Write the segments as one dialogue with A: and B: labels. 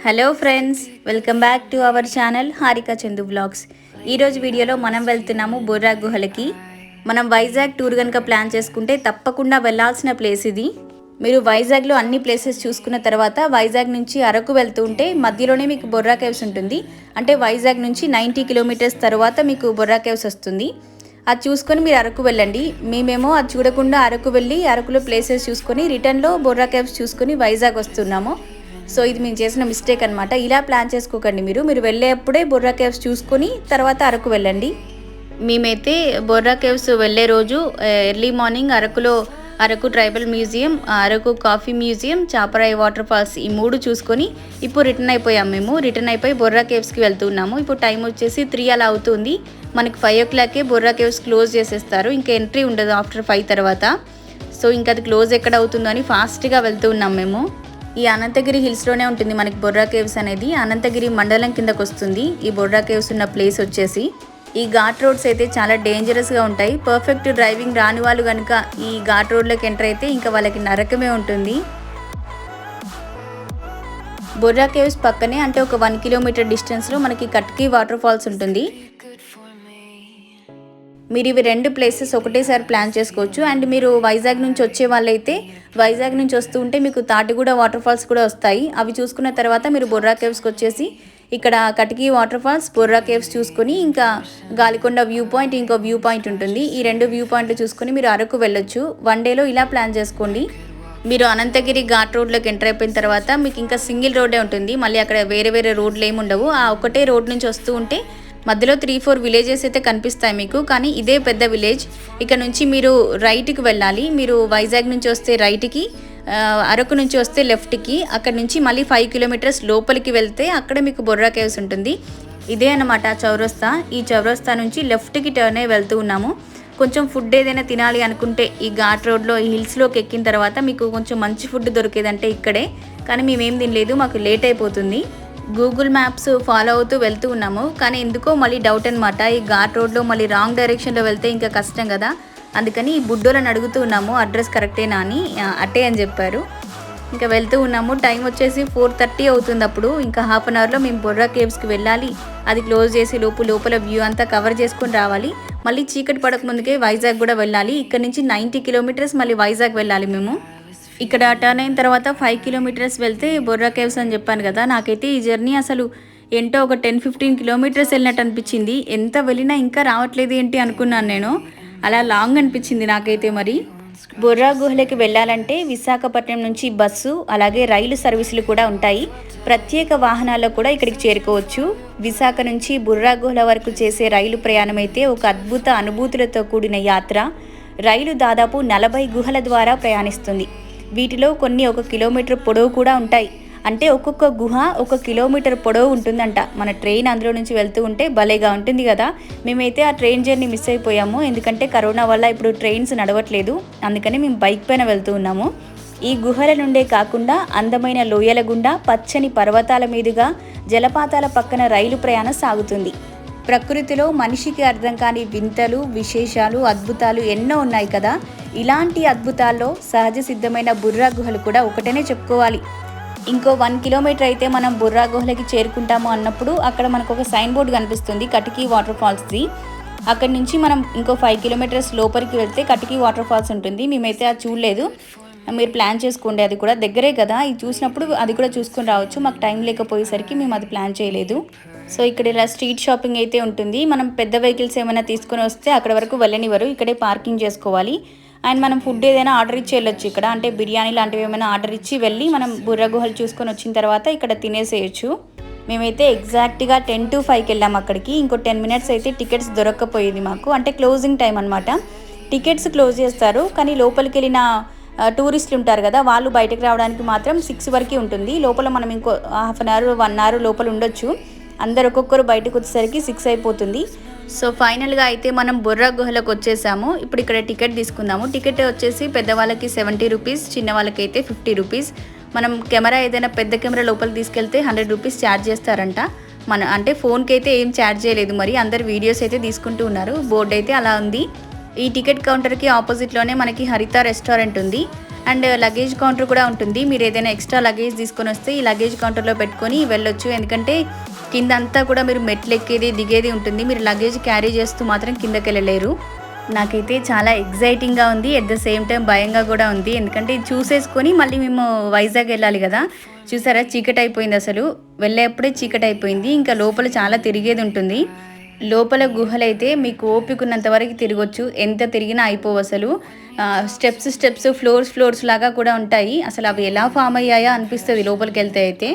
A: Hello friends, welcome back to our channel Harika Chandu blogs. ఈరోజు వీడియోలో మనం వెళ్తున్నాము బొర్రా గుహలకి. మనం వైజాగ్ టూర్ కనుక ప్లాన్ చేసుకుంటే తప్పకుండా వెళ్ళాల్సిన ప్లేస్ ఇది. మీరు వైజాగ్లో అన్ని ప్లేసెస్ చూసుకున్న తర్వాత వైజాగ్ నుంచి అరకు వెళ్తూ ఉంటే మధ్యలోనే మీకు బొర్రా కేవ్స్ ఉంటుంది. అంటే వైజాగ్ నుంచి 90 కిలోమీటర్స్ తర్వాత మీకు బొర్రా కేవ్స్ వస్తుంది. అది చూసుకొని మీరు అరకు వెళ్ళండి. మేమేమో అది చూడకుండా అరకు వెళ్ళి అరకులో ప్లేసెస్ చూసుకొని రిటర్న్లో బొర్రా కేవ్స్ చూసుకొని వైజాగ్ వస్తున్నాము. సో ఇది మేము చేసిన మిస్టేక్ అనమాట. ఇలా ప్లాన్ చేసుకోకండి. మీరు వెళ్ళేప్పుడే బొర్రా కేవ్స్ చూసుకొని తర్వాత అరకు వెళ్ళండి. మేమైతే బొర్రా కేవ్స్ వెళ్ళే రోజు early morning Araku tribal museum, Araku coffee museum, Chaparai waterfalls ఈ 3 చూసుకొని ఇప్పుడు రిటర్న్ అయిపోయాం. మేము రిటర్న్ అయిపోయి బొర్రా కేవ్స్కి వెళ్తున్నాము. ఇప్పుడు టైం వచ్చేసి 3 అలా అవుతుంది. మనకి 5 o'clockకే బొర్రా కేవ్స్ క్లోజ్ చేసేస్తారు. ఇంకా ఎంట్రీ ఉండదు ఆఫ్టర్ 5 తర్వాత. సో ఇంకా అది క్లోజ్ ఎక్కడ అవుతుందో అని ఫాస్ట్గా వెళ్తూ ఉన్నాం మేము. ఈ అనంతగిరి హిల్స్లోనే ఉంటుంది మనకి బొర్రా కేవ్స్ అనేది. అనంతగిరి మండలం కిందకు వస్తుంది ఈ బొర్రా కేవ్స్ ఉన్న ప్లేస్ వచ్చేసి. ఈ ఘాట్ రోడ్స్ అయితే చాలా డేంజరస్గా ఉంటాయి. పర్ఫెక్ట్ డ్రైవింగ్ రాని వాళ్ళు కనుక ఈ ఘాట్ రోడ్లోకి ఎంటర్ అయితే ఇంకా వాళ్ళకి నరకమే ఉంటుంది. బొర్రా కేవ్స్ పక్కనే అంటే ఒక 1 కిలోమీటర్ డిస్టెన్స్లో మనకి కట్కీ వాటర్ ఫాల్స్ ఉంటుంది. మీరు ఇవి 2 ప్లేసెస్ ఒకటేసారి ప్లాన్ చేసుకోవచ్చు. అండ్ మీరు వైజాగ్ నుంచి వచ్చే వాళ్ళైతే వైజాగ్ నుంచి వస్తూ ఉంటే మీకు తాటిగూడ వాటర్ ఫాల్స్ కూడా వస్తాయి. అవి చూసుకున్న తర్వాత మీరు బొర్రా కేవ్స్కి వచ్చేసి ఇక్కడ Katiki water falls, Borra caves చూసుకొని ఇంకా గాలికొండ వ్యూ పాయింట్, ఇంకో వ్యూ పాయింట్ ఉంటుంది. ఈ 2 వ్యూ పాయింట్లు చూసుకొని మీరు అరకు వెళ్ళొచ్చు. 1 డేలో ఇలా ప్లాన్ చేసుకోండి. మీరు అనంతగిరి ఘాట్ రోడ్లోకి ఎంటర్ అయిపోయిన తర్వాత మీకు ఇంకా సింగిల్ రోడ్డే ఉంటుంది. మళ్ళీ అక్కడ వేరే రోడ్లు ఏమి ఉండవు. ఆ ఒకటే రోడ్ నుంచి వస్తూ ఉంటే మధ్యలో 3-4 విలేజెస్ అయితే కనిపిస్తాయి మీకు. కానీ ఇదే పెద్ద విలేజ్. ఇక్కడ నుంచి మీరు రైట్కి వెళ్ళాలి. మీరు వైజాగ్ నుంచి వస్తే రైట్కి, అరకు నుంచి వస్తే లెఫ్ట్కి, అక్కడ నుంచి మళ్ళీ 5 కిలోమీటర్స్ లోపలికి వెళ్తే అక్కడ మీకు బొర్రా కేవ్స్ ఉంటుంది. ఇదే అన్నమాట చౌరస్తా. ఈ చౌరస్తా నుంచి లెఫ్ట్కి టర్న్ అయ్యి వెళ్తూ ఉన్నాము. కొంచెం ఫుడ్ ఏదైనా తినాలి అనుకుంటే ఈ ఘాట్ రోడ్లో ఈ హిల్స్లోకి ఎక్కిన తర్వాత మీకు కొంచెం మంచి ఫుడ్ దొరికేదంటే ఇక్కడే. కానీ మేమేం తినలేదు, మాకు లేట్ అయిపోతుంది. గూగుల్ మ్యాప్స్ ఫాలో అవుతూ వెళ్తూ ఉన్నాము. కానీ ఎందుకో మళ్ళీ డౌట్ అనమాట. ఈ ఘాట్ రోడ్లో మళ్ళీ రాంగ్ డైరెక్షన్లో వెళ్తే ఇంకా కష్టం కదా. అందుకని ఈ బుడ్డోళ్ళని అడుగుతూ ఉన్నాము అడ్రస్ కరెక్టేనా అని. అట్టే అని చెప్పారు. ఇంకా వెళ్తూ ఉన్నాము. టైం వచ్చేసి 4:30 అవుతుంది. అప్పుడు ఇంకా హాఫ్ అన్ అవర్లో మేము బొర్రా కేవ్స్కి వెళ్ళాలి. అది క్లోజ్ చేసి లోపల వ్యూ అంతా కవర్ చేసుకొని రావాలి. మళ్ళీ చీకటి పడక ముందుకే వైజాగ్ కూడా వెళ్ళాలి. ఇక్కడ నుంచి 90 కిలోమీటర్స్ మళ్ళీ వైజాగ్ వెళ్ళాలి మేము. ఇక్కడ టర్న్ అయిన తర్వాత 5 కిలోమీటర్స్ వెళ్తే బొర్రా కేవ్స్ అని చెప్పాను కదా. నాకైతే ఈ జర్నీ అసలు ఏంటో ఒక 10-15 కిలోమీటర్స్ వెళ్ళినట్టు అనిపించింది. ఎంత వెళ్ళినా ఇంకా రావట్లేదు ఏంటి అనుకున్నాను నేను. అలా లాంగ్ అనిపించింది నాకైతే. మరి బొర్రా గుహలకి వెళ్ళాలంటే విశాఖపట్నం నుంచి బస్సు అలాగే రైలు సర్వీసులు కూడా ఉంటాయి. ప్రత్యేక వాహనాల్లో కూడా ఇక్కడికి చేరుకోవచ్చు. విశాఖ నుంచి బొర్రా గుహల వరకు చేసే రైలు ప్రయాణం అయితే ఒక అద్భుత అనుభూతులతో కూడిన యాత్ర. రైలు దాదాపు 40 గుహల ద్వారా ప్రయాణిస్తుంది. వీటిలో కొన్ని 1 కిలోమీటర్ పొడవు కూడా ఉంటాయి. అంటే ఒక్కొక్క గుహ 1 కిలోమీటర్ పొడవు ఉంటుందంట. మన ట్రైన్ అందులో నుంచి వెళ్తూ ఉంటే భలేగా ఉంటుంది కదా. మేమైతే ఆ ట్రైన్ జర్నీ మిస్ అయిపోయాము. ఎందుకంటే కరోనా వల్ల ఇప్పుడు ట్రైన్స్ నడవట్లేదు. అందుకని మేము బైక్ పైన వెళ్తూ ఉన్నాము. ఈ గుహల నుండే కాకుండా అందమైన లోయల గుండా, పచ్చని పర్వతాల మీదుగా, జలపాతాల పక్కన రైలు ప్రయాణం సాగుతుంది. ప్రకృతిలో మనిషికి అర్థం కాని వింతలు, విశేషాలు, అద్భుతాలు ఎన్నో ఉన్నాయి కదా. ఇలాంటి అద్భుతాల్లో సహజ సిద్ధమైన బొర్రా గుహలు కూడా ఒకటనే చెప్పుకోవాలి. ఇంకో 1 కిలోమీటర్ అయితే మనం బొర్రా గుహలకి చేరుకుంటాము అన్నప్పుడు అక్కడ మనకు ఒక సైన్ బోర్డు కనిపిస్తుంది కటికీ వాటర్ ఫాల్స్ది. అక్కడి నుంచి మనం ఇంకో 5 కిలోమీటర్స్ లోపలికి వెళ్తే కటికీ వాటర్ ఫాల్స్ ఉంటుంది. మేమైతే అది చూడలేదు. మీరు ప్లాన్ చేసుకోండి. అది కూడా దగ్గరే కదా. ఇది చూసినప్పుడు అది కూడా చూసుకొని రావచ్చు. మాకు టైం లేకపోయేసరికి మేము అది ప్లాన్ చేయలేదు. సో ఇక్కడ ఇలా స్ట్రీట్ షాపింగ్ అయితే ఉంటుంది. మనం పెద్ద వెహికల్స్ ఏమైనా తీసుకొని వస్తే అక్కడ వరకు వెళ్ళనివ్వరు. ఇక్కడే పార్కింగ్ చేసుకోవాలి. అండ్ మనం ఫుడ్ ఏదైనా ఆర్డర్ ఇచ్చి వెళ్ళొచ్చు ఇక్కడ. అంటే బిర్యానీ లాంటివి ఏమైనా ఆర్డర్ ఇచ్చి వెళ్ళి మనం బొర్రా గుహలు చూసుకొని వచ్చిన తర్వాత ఇక్కడ తినేసేయచ్చు. మేమైతే ఎగ్జాక్ట్గా 10 to 5కి వెళ్ళాము అక్కడికి. ఇంకో 10 minutes అయితే టికెట్స్ దొరక్కపోయేది మాకు. అంటే క్లోజింగ్ టైం అనమాట. టికెట్స్ క్లోజ్ చేస్తారు. కానీ లోపలికి వెళ్ళిన టూరిస్టులు ఉంటారు కదా, వాళ్ళు బయటకు రావడానికి మాత్రం 6 వరకు ఉంటుంది. లోపల మనం ఇంకో హాఫ్ అన్ అవర్ 1 hour లోపల ఉండొచ్చు. అందరు ఒక్కొక్కరు బయటకు వచ్చేసరికి 6 అయిపోతుంది. సో ఫైనల్గా అయితే మనం బొర్రా గుహలకు వచ్చేసాము. ఇప్పుడు ఇక్కడ టికెట్ తీసుకుందాము. టికెట్ వచ్చేసి పెద్దవాళ్ళకి 70 రూపీస్, చిన్న వాళ్ళకైతే 50 రూపీస్. మనం కెమెరా ఏదైనా పెద్ద కెమెరా లోపలికి తీసుకెళ్తే 100 రూపీస్ ఛార్జ్ చేస్తారంట. అంటే ఫోన్కి అయితే ఏం ఛార్జ్ చేయలేదు. మరి అందరు వీడియోస్ అయితే తీసుకుంటూ ఉన్నారు. బోర్డు అయితే అలా ఉంది. ఈ టికెట్ కౌంటర్కి ఆపోజిట్లోనే మనకి హరిత రెస్టారెంట్ ఉంది. అండ్ లగేజ్ కౌంటర్ కూడా ఉంటుంది. మీరు ఏదైనా ఎక్స్ట్రా లగేజ్ తీసుకొని వస్తే ఈ లగేజ్ కౌంటర్లో పెట్టుకొని వెళ్ళొచ్చు. ఎందుకంటే కింద అంతా కూడా మీరు మెట్లు ఎక్కేది దిగేది ఉంటుంది. మీరు లగేజ్ క్యారీ చేస్తూ మాత్రం కిందకి వెళ్ళలేరు. నాకైతే చాలా ఎగ్జైటింగ్గా ఉంది, ఎట్ ద సేమ్ టైం భయంగా కూడా ఉంది. ఎందుకంటే ఇది చూసేసుకొని మళ్ళీ మేము వైజాగ్ వెళ్ళాలి కదా. చూసారా చీకటి అయిపోయింది, అసలు వెళ్ళేప్పుడే చీకటి అయిపోయింది. ఇంకా లోపల చాలా తిరిగేది ఉంటుంది. లోపల గుహలైతే మీకు ఓపికన్నంత వరకు తిరగొచ్చు, ఎంత తిరిగినా అయిపోవు అసలు. స్టెప్స్ ఫ్లోర్స్ లాగా కూడా ఉంటాయి. అసలు అవి ఎలా ఫామ్ అయ్యాయా అనిపిస్తుంది లోపలికి వెళ్తే అయితే.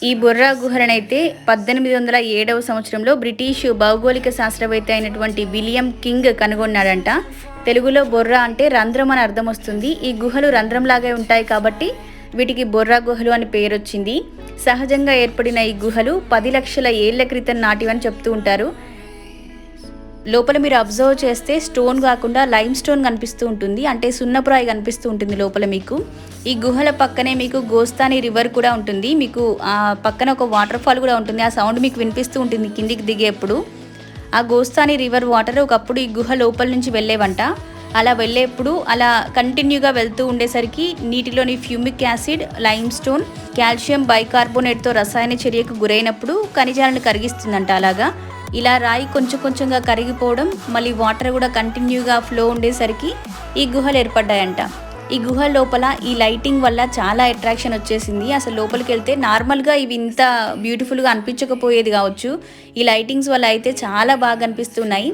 A: ఈ బొర్రా గుహలనైతే 1807వ సంవత్సరంలో బ్రిటిష్ భౌగోళిక శాస్త్రవేత్త అయినటువంటి విలియం కింగ్ కనుగొన్నాడంట. తెలుగులో బొర్రా అంటే రంధ్రం అని అర్థం వస్తుంది. ఈ గుహలు రంధ్రంలాగే ఉంటాయి కాబట్టి వీటికి బొర్రా గుహలు అని పేరు వచ్చింది. సహజంగా ఏర్పడిన ఈ గుహలు 10 లక్షల ఏళ్ల క్రితం నాటివని చెప్తూ ఉంటారు. లోపల మీరు అబ్జర్వ్ చేస్తే స్టోన్ కాకుండా లైమ్ స్టోన్ కనిపిస్తూ ఉంటుంది, అంటే సున్నపురాయి కనిపిస్తూ ఉంటుంది లోపల మీకు. ఈ గుహల పక్కనే మీకు గోస్తాని రివర్ కూడా ఉంటుంది. మీకు ఆ పక్కన ఒక వాటర్ ఫాల్ కూడా ఉంటుంది. ఆ సౌండ్ మీకు వినిపిస్తూ ఉంటుంది కిందికి దిగేప్పుడు. ఆ గోస్తాని రివర్ వాటర్ ఒకప్పుడు ఈ గుహ లోపల నుంచి వెళ్ళేవంట. అలా వెళ్ళేప్పుడు అలా కంటిన్యూగా వెళ్తూ ఉండేసరికి నీటిలోని ఫ్యూమిక్ యాసిడ్, లైమ్ స్టోన్, కాల్షియం బైకార్బోనేట్తో రసాయన చర్యకు గురైనప్పుడు ఖనిజాలను కరిగిస్తుందంట. అలాగా ఇలా రాయి కొంచెం కొంచెంగా కరిగిపోవడం, మళ్ళీ వాటర్ కూడా కంటిన్యూగా ఫ్లో ఉండేసరికి ఈ గుహలు ఏర్పడ్డాయంట. ఈ గుహ లోపల ఈ లైటింగ్ వల్ల చాలా అట్రాక్షన్ వచ్చేసింది. అసలు లోపలికి వెళ్తే నార్మల్గా ఇవి ఇంత బ్యూటిఫుల్గా అనిపించకపోయేది కావచ్చు, ఈ లైటింగ్స్ వల్ల అయితే చాలా బాగా అనిపిస్తున్నాయి.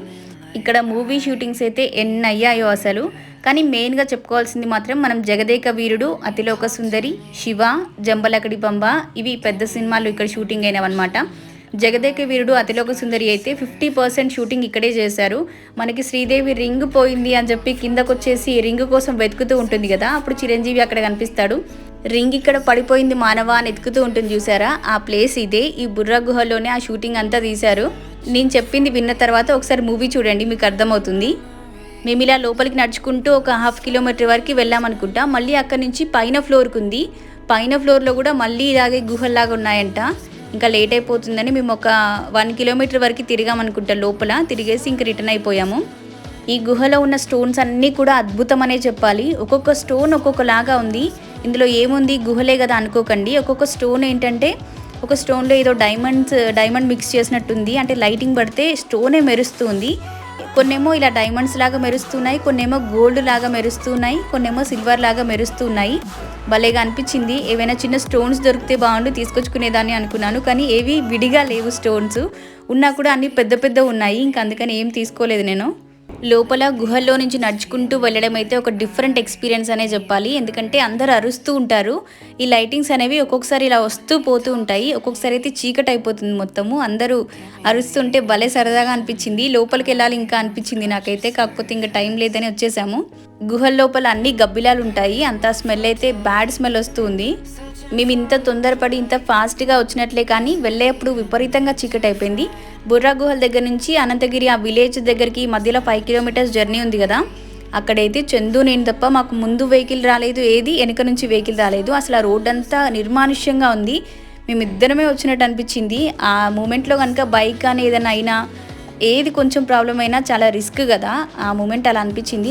A: ఇక్కడ మూవీ షూటింగ్స్ అయితే ఎన్ని అయ్యాయో అసలు. కానీ మెయిన్గా చెప్పుకోవాల్సింది మాత్రం మనం జగదేక వీరుడు, అతిలోక సుందరి, శివ, జంబలకడి పంబ ఇవి పెద్ద సినిమాలు ఇక్కడ షూటింగ్ అయినవన్నమాట. జగదేక వీరుడు, అతిలోక సుందరి అయితే 50% షూటింగ్ ఇక్కడే చేశారు. మనకి శ్రీదేవి రింగ్ పోయింది అని చెప్పి కిందకు వచ్చేసి రింగ్ కోసం వెతుకుతూ ఉంటుంది కదా, అప్పుడు చిరంజీవి అక్కడ కనిపిస్తాడు. రింగ్ ఇక్కడ పడిపోయింది మానవా అని ఎతుకుతూ ఉంటుంది చూసారా, ఆ ప్లేస్ ఇదే. ఈ బుర్రా గుహలోనే ఆ షూటింగ్ అంతా తీశారు. నేను చెప్పింది విన్న తర్వాత ఒకసారి మూవీ చూడండి, మీకు అర్థమవుతుంది. మేము ఇలా లోపలికి నడుచుకుంటూ ఒక 1/2 కిలోమీటర్ వరకు వెళ్ళామనుకుంటా. మళ్ళీ అక్కడి నుంచి పైన ఫ్లోర్కి ఉంది. పైన ఫ్లోర్లో కూడా మళ్ళీ ఇలాగే గుహల్లాగా ఉన్నాయంట. ఇంకా లేట్ అయిపోతుందని మేము ఒక 1 కిలోమీటర్ వరకు తిరిగామనుకుంటా. లోపల తిరిగేసి ఇంక రిటర్న్ అయిపోయాము. ఈ గుహలో ఉన్న స్టోన్స్ అన్నీ కూడా అద్భుతం అనే చెప్పాలి. ఒక్కొక్క స్టోన్ ఒక్కొక్కలాగా ఉంది. ఇందులో ఏముంది గుహలే కదా అనుకోకండి. ఒక్కొక్క స్టోన్ ఏంటంటే ఒక స్టోన్లో ఏదో డైమండ్ మిక్స్ చేసినట్టుంది, అంటే లైటింగ్ పడితే స్టోనే మెరుస్తుంది. కొన్నేమో ఇలా డైమండ్స్ లాగా మెరుస్తున్నాయి, కొన్నేమో గోల్డ్ లాగా మెరుస్తున్నాయి, కొన్నేమో సిల్వర్ లాగా మెరుస్తున్నాయి. భలేగా అనిపించింది. ఏవైనా చిన్న స్టోన్స్ దొరికితే బాగుండు తీసుకొచ్చుకునేదాన్ని అనుకున్నాను, కానీ ఏవి విడిగా లేవు. స్టోన్స్ ఉన్నా కూడా అన్ని పెద్ద పెద్ద ఉన్నాయి, ఇంకా అందుకని ఏం తీసుకోలేదు నేను. లోపల గుహల్లో నుంచి నడుచుకుంటూ వెళ్ళడం అయితే ఒక డిఫరెంట్ ఎక్స్పీరియన్స్ అనే చెప్పాలి. ఎందుకంటే అందరూ అరుస్తూ ఉంటారు. ఈ లైటింగ్స్ అనేవి ఒక్కొక్కసారి ఇలా వస్తూ పోతూ ఉంటాయి, ఒక్కొక్కసారి అయితే చీకటి అయిపోతుంది మొత్తము. అందరూ అరుస్తుంటే భలే సరదాగా అనిపించింది. లోపలికి వెళ్ళాలి ఇంకా అనిపించింది నాకైతే, కాకపోతే ఇంకా టైం లేదని వచ్చేసాము. గుహల లోపల అన్ని గబ్బిలాలు ఉంటాయి. అంత స్మెల్ అయితే బ్యాడ్ స్మెల్ వస్తుంది. మేము ఇంత తొందరపడి ఇంత ఫాస్ట్గా వచ్చినట్లే కానీ వెళ్ళేప్పుడు విపరీతంగా చీకటి అయిపోయింది. బుర్రా గుహల దగ్గర నుంచి అనంతగిరి ఆ విలేజ్ దగ్గరికి మధ్యలో 5 కిలోమీటర్స్ జర్నీ ఉంది కదా, అక్కడైతే చందు నేను తప్ప మాకు ముందు వెహికల్ రాలేదు, ఏది వెనక నుంచి వెహికల్ రాలేదు. అసలు ఆ రోడ్ అంతా నిర్మానుష్యంగా ఉంది. మేమిద్దరమే వచ్చినట్టు అనిపించింది. ఆ మూమెంట్లో కనుక బైక్ కానీ ఏదైనా అయినా ఏది కొంచెం ప్రాబ్లం అయినా చాలా రిస్క్ కదా, ఆ మూమెంట్ అలా అనిపించింది.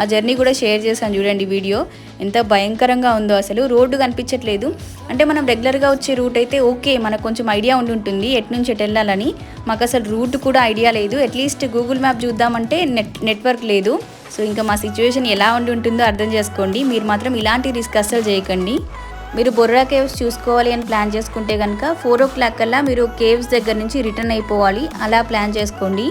A: ఆ జర్నీ కూడా షేర్ చేశాను చూడండి వీడియో, ఎంత భయంకరంగా ఉందో. అసలు రోడ్డు కనిపించట్లేదు. అంటే మనం రెగ్యులర్గా వచ్చే రూట్ అయితే ఓకే, మనకు కొంచెం ఐడియా ఉంటుంది ఎటు నుంచి ఎటు వెళ్ళాలని. మాకు అసలు రూట్ కూడా ఐడియా లేదు. అట్లీస్ట్ గూగుల్ మ్యాప్ చూద్దామంటే నెట్వర్క్ లేదు. సో ఇంకా మా సిచ్యువేషన్ ఎలా ఉంటుందో అర్థం చేసుకోండి. మీరు మాత్రం ఇలాంటి రిస్క్ అస్సలు చేయకండి. మీరు బొర్రా కేవ్స్ చూసుకోవాలి అని ప్లాన్ చేసుకుంటే కనుక 4 o'clock కల్లా మీరు కేవ్స్ దగ్గర నుంచి రిటర్న్ అయిపోవాలి. అలా ప్లాన్ చేసుకోండి.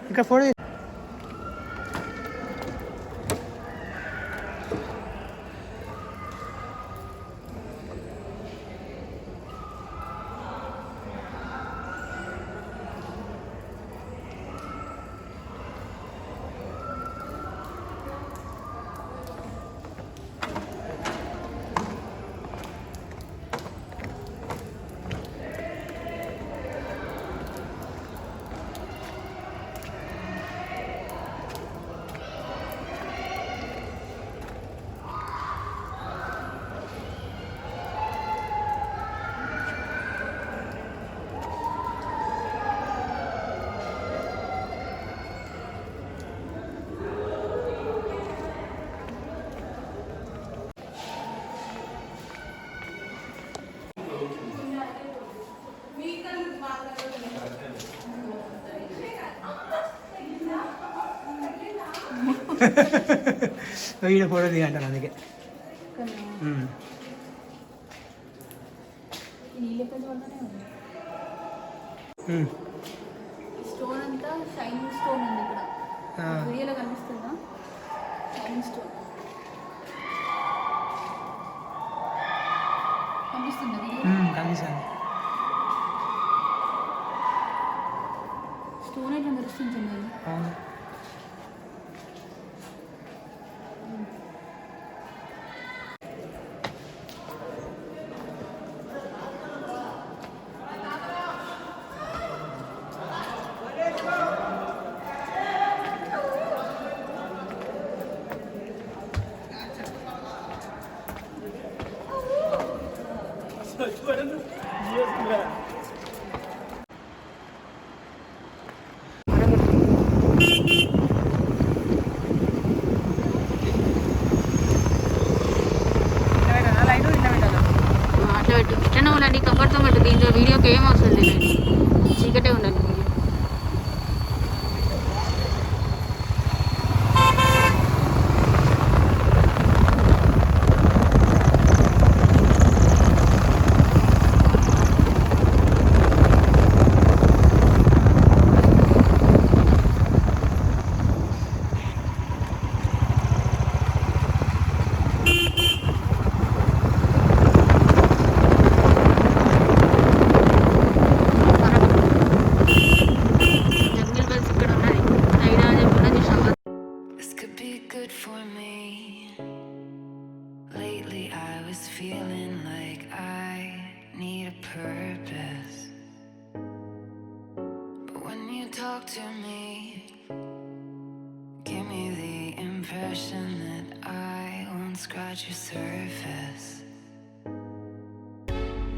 B: ఇక్కడ ఫోటో ఈడ ఫోటో దిగంటాను అందుకే.
A: స్టోన్ అంతా షైనింగ్ స్టోన్ ఉంది ఇక్కడ. వీడియోలో కనిపిస్తుందా షైనింగ్ స్టోన్? కనిపిస్తుందా
B: కనిపిస్తుంది.
A: స్టోన్ ఎట్లా మెరుస్తుంది?
B: అవును.
A: అట్లా పెట్టు, ఇట్లనే ఉండండి, కంఫర్ట్తో పెట్టు. దీంట్లో వీడియోకి ఏం అవసరం లేదు, చీకటే ఉండాలి.
C: Lately I was feeling like I need a purpose, but when you talk to me, give me the impression that I won't scratch your surface.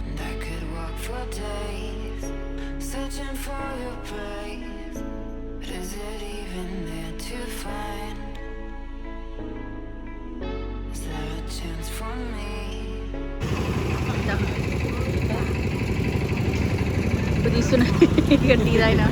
C: And I could walk for days searching for your praise, but is it even there to find? Is there a chance for me?
A: తీస్తున్నా ఇక్కడ తీరాయినా